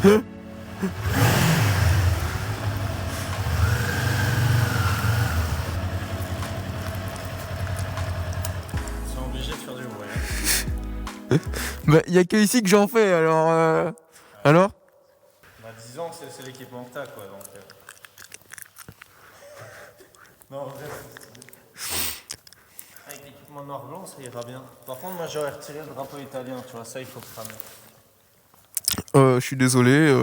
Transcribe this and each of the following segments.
Obligé de faire du bruit. Bah, y a que ici que j'en fais, alors. Alors Bah, disons que c'est l'équipement que t'as, quoi. Donc, non, en vrai, avec l'équipement noir-blanc, ça ira bien. Par contre, moi, j'aurais retiré le drapeau italien, tu vois, ça, il faut cramer. Je suis désolé,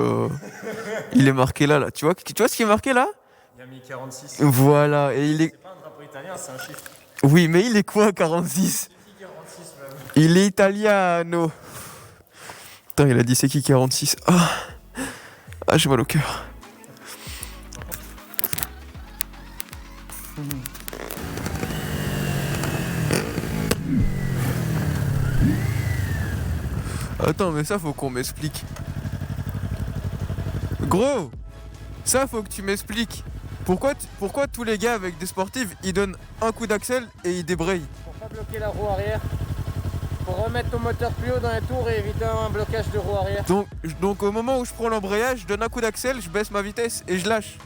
il est marqué là. Tu vois ce qui est marqué là? Il y a mis 46. Voilà, et il est. C'est pas un drapeau italien, c'est un chiffre. Oui, mais il est quoi, 46? C'est qui 46 même? Il est italiano. Putain, il a dit c'est qui 46? Ah, j'ai mal au cœur. Attends, mais ça faut qu'on m'explique. Gros, ça faut que tu m'expliques. Pourquoi tous les gars avec des sportives, ils donnent un coup d'axel et ils débrayent? Pour pas bloquer la roue arrière. Pour remettre ton moteur plus haut dans les tours et éviter un blocage de roue arrière. Donc au moment où je prends l'embrayage, je donne un coup d'axel, je baisse ma vitesse et je lâche.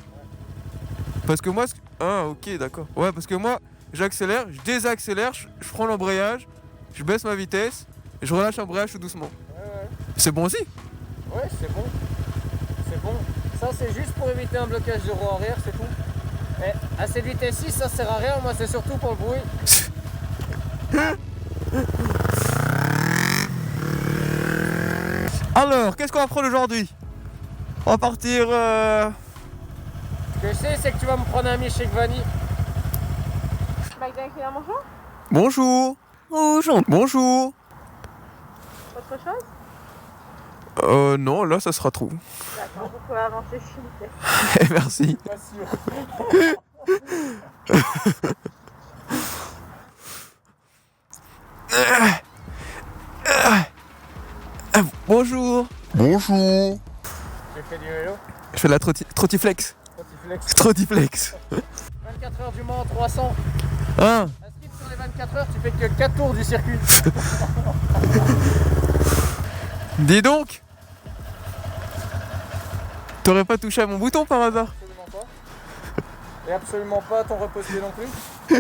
Parce que moi... Ah ok, d'accord. Ouais, parce que moi, j'accélère, je désaccélère, je prends l'embrayage, je baisse ma vitesse, et je relâche l'embrayage tout doucement. Ouais. C'est bon aussi? Ouais, c'est bon. C'est bon. Ça, c'est juste pour éviter un blocage de roue arrière, c'est tout. Mais à cette vitesse-ci, ça sert à rien. Moi, c'est surtout pour le bruit. Alors, qu'est-ce qu'on va prendre aujourd'hui? On va partir... Ce que je sais, c'est que tu vas me prendre un milkshake vanille. McDonald's à manger? Bonjour. Bonjour. Bonjour. Autre chose? Non, là, ça sera trop. D'accord, vous pouvez avancer s'il vous plaît. Merci. Pas sûr. Bonjour. Bonjour. J'ai fait du vélo. Je fais de la trottiflex. Trottiflex. Trottiflex. 24 heures du Mans, 300. Hein? Inscrit sur les 24 heures, tu fais que 4 tours du circuit. Dis donc. T'aurais pas touché à mon bouton par hasard? Absolument pas. Et absolument pas à ton repose-pied non plus.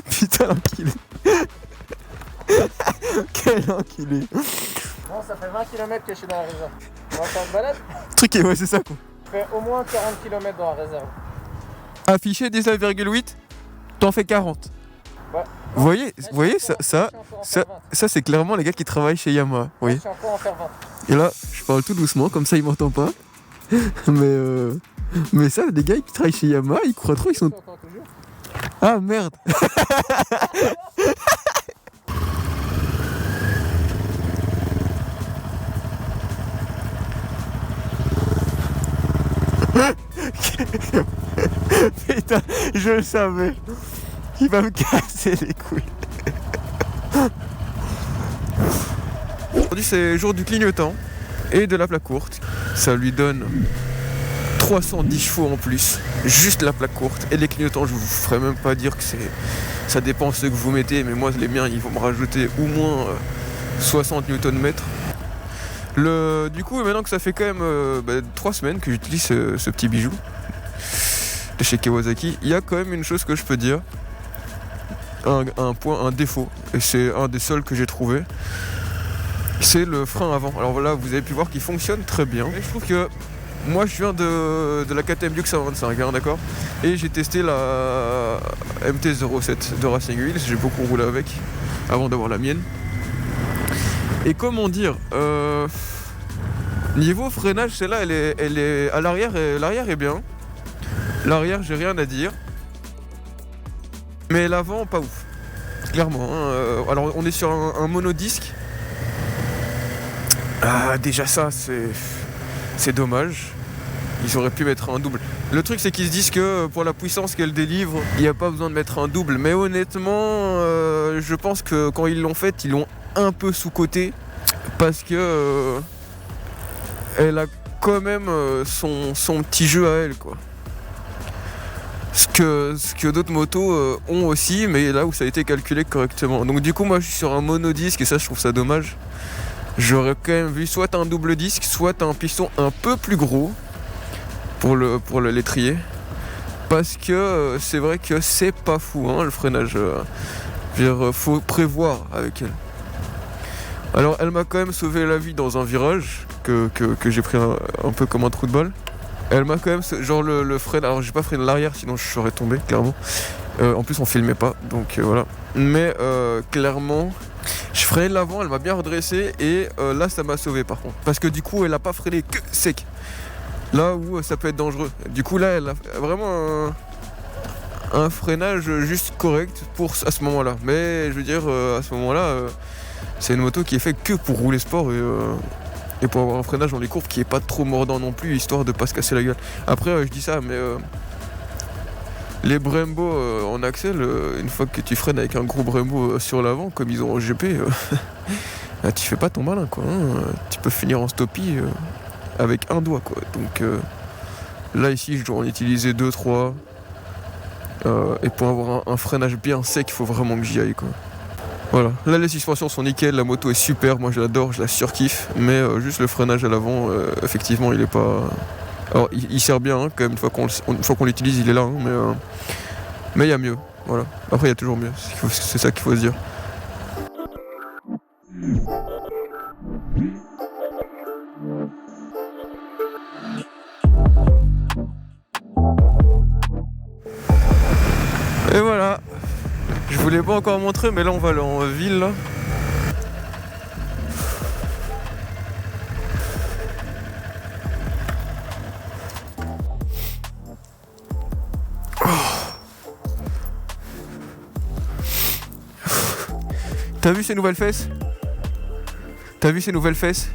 Putain, l'enculé. Quel enculé. Bon, ça fait 20 km que je suis dans la réserve. On va faire une balade. Truc, ouais, c'est ça quoi. Je fais au moins 40 km dans la réserve. Affiché 19,8, t'en fais 40. Ouais. Vous voyez, Là, vous voyez je suis ça, encore en ça, faire 20. ça c'est clairement les gars qui travaillent chez Yamaha. Vous Je voyez. suis encore en faire 20. Et là, je parle tout doucement, comme ça il m'entend pas. Mais ça, les gars qui travaillent chez Yamaha, ils croient trop, ils sont... Tu entends toujours? Ah merde. Putain, je le savais. Il va me casser les couilles. Aujourd'hui c'est jour du clignotant et de la plaque courte. Ça lui donne 310 chevaux en plus. Juste la plaque courte. Et les clignotants, je vous ferai même pas dire que ça dépend ce que vous mettez, mais moi les miens ils vont me rajouter au moins 60 Nm. Du coup, maintenant que ça fait quand même 3 semaines que j'utilise ce petit bijou de chez Kawasaki, il y a quand même une chose que je peux dire, un défaut, et c'est un des seuls que j'ai trouvé, c'est le frein avant. Alors voilà, vous avez pu voir qu'il fonctionne très bien. Et je trouve que moi je viens de la KTM Duke 125, hein, d'accord, et j'ai testé la MT-07 de Racing Wheels, j'ai beaucoup roulé avec avant d'avoir la mienne. Et comment dire, niveau freinage, celle-là, elle est à l'arrière, et l'arrière est bien. L'arrière, j'ai rien à dire. Mais l'avant, pas ouf. Clairement. Hein. Alors, on est sur un monodisque. Ah, déjà ça, c'est dommage. Ils auraient pu mettre un double. Le truc, c'est qu'ils se disent que pour la puissance qu'elle délivre, il n'y a pas besoin de mettre un double. Mais honnêtement, je pense que quand ils l'ont fait, ils l'ont un peu sous-coté. Parce que elle a quand même son petit jeu à elle, quoi. Ce que d'autres motos ont aussi, mais là où ça a été calculé correctement. Donc du coup, moi je suis sur un monodisque et ça, je trouve ça dommage. j'aurais quand même vu soit un double disque, soit un piston un peu plus gros pour l'étrier. Parce que c'est vrai que c'est pas fou hein, le freinage. Je veux dire, faut prévoir avec elle. Alors elle m'a quand même sauvé la vie dans un virage que j'ai pris un peu comme un trou de balle. Elle m'a quand même, genre le frein, alors j'ai pas freiné l'arrière sinon je serais tombé clairement. En plus on filmait pas donc voilà. Mais clairement je freinais de l'avant, elle m'a bien redressé et là ça m'a sauvé par contre. Parce que du coup elle a pas freiné que sec. Là où ça peut être dangereux. Du coup là elle a vraiment un freinage juste correct à ce moment là. Mais je veux dire à ce moment là c'est une moto qui est faite que pour rouler sport et pour avoir un freinage dans les courbes qui est pas trop mordant non plus, histoire de pas se casser la gueule. Après je dis ça mais les Brembo en axle, une fois que tu freines avec un gros Brembo sur l'avant comme ils ont en GP, bah, tu fais pas ton malin quoi hein. Tu peux finir en stoppie avec un doigt quoi. Donc là ici je dois en utiliser 2-3 et pour avoir un freinage bien sec il faut vraiment que j'y aille quoi. Voilà, là les suspensions sont nickel, la moto est super, moi je l'adore, je la surkiffe, mais juste le freinage à l'avant, effectivement il est pas... Alors il sert bien hein, quand même, une fois qu'on l'utilise il est là, hein, mais il y a mieux, voilà. Après il y a toujours mieux, c'est ça qu'il faut se dire. Et voilà. Je vous l'ai pas encore montré, mais là on va aller en ville là. Oh. T'as vu ces nouvelles fesses? T'as vu ces nouvelles fesses?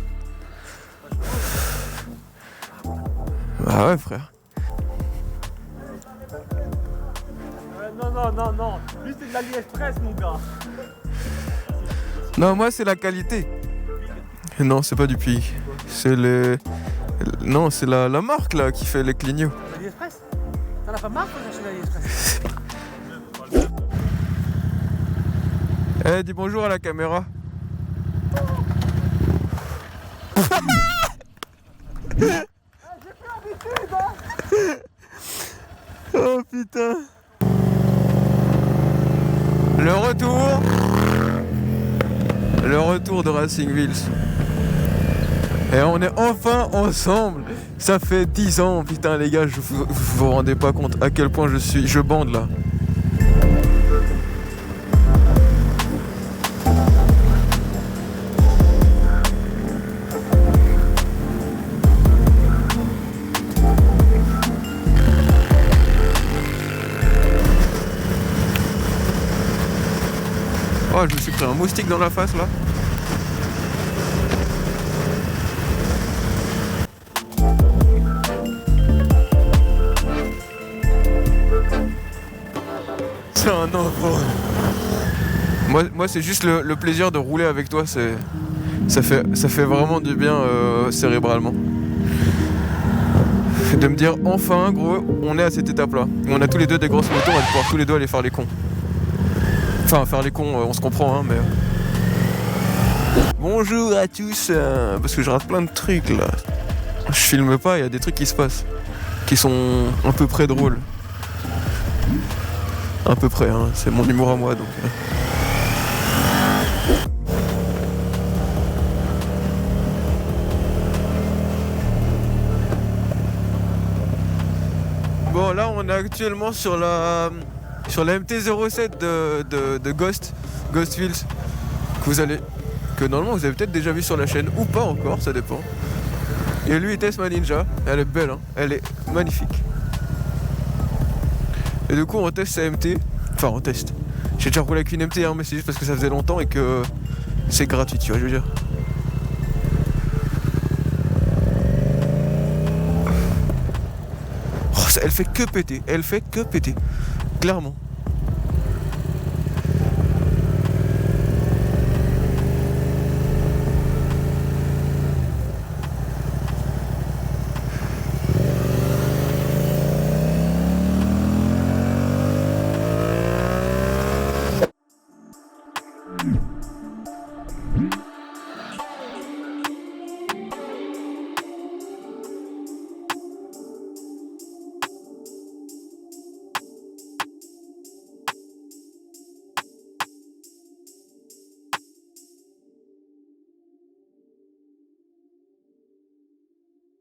Ah ouais frère. Non, lui c'est de l'AliExpress mon gars. Non, moi c'est la qualité. Non, c'est pas du Puig. C'est les... Non, c'est la marque là qui fait les clignots. AliExpress? T'en as pas marre quand t'achètes l'AliExpress? Eh, dis bonjour à la caméra. Oh putain. Le retour de Racing Wheels. Et on est enfin ensemble. Ça fait 10 ans, putain les gars, vous rendez pas compte à quel point je bande là. Oh, je me suis pris un moustique dans la face là. C'est un enfant. Moi c'est juste le plaisir de rouler avec toi, ça fait vraiment du bien cérébralement. De me dire enfin gros, on est à cette étape là. On a tous les deux des grosses motos, on va pouvoir tous les deux aller faire les cons. Enfin, faire les cons, on se comprend, hein, mais... Bonjour à tous, parce que je rate plein de trucs, là. Je filme pas, il y a des trucs qui se passent, qui sont à peu près drôles. À peu près, hein, c'est mon humour à moi, donc... Bon, là, on est actuellement sur la MT-07 de Ghost Wheels que normalement vous avez peut-être déjà vu sur la chaîne ou pas encore, ça dépend. Et lui il teste ma Ninja, elle est belle hein, elle est magnifique. Et du coup on teste sa MT, enfin on teste. J'ai déjà roulé avec une MT hein, mais c'est juste parce que ça faisait longtemps et que c'est gratuit, tu vois je veux dire. Oh, elle fait que péter, clairement.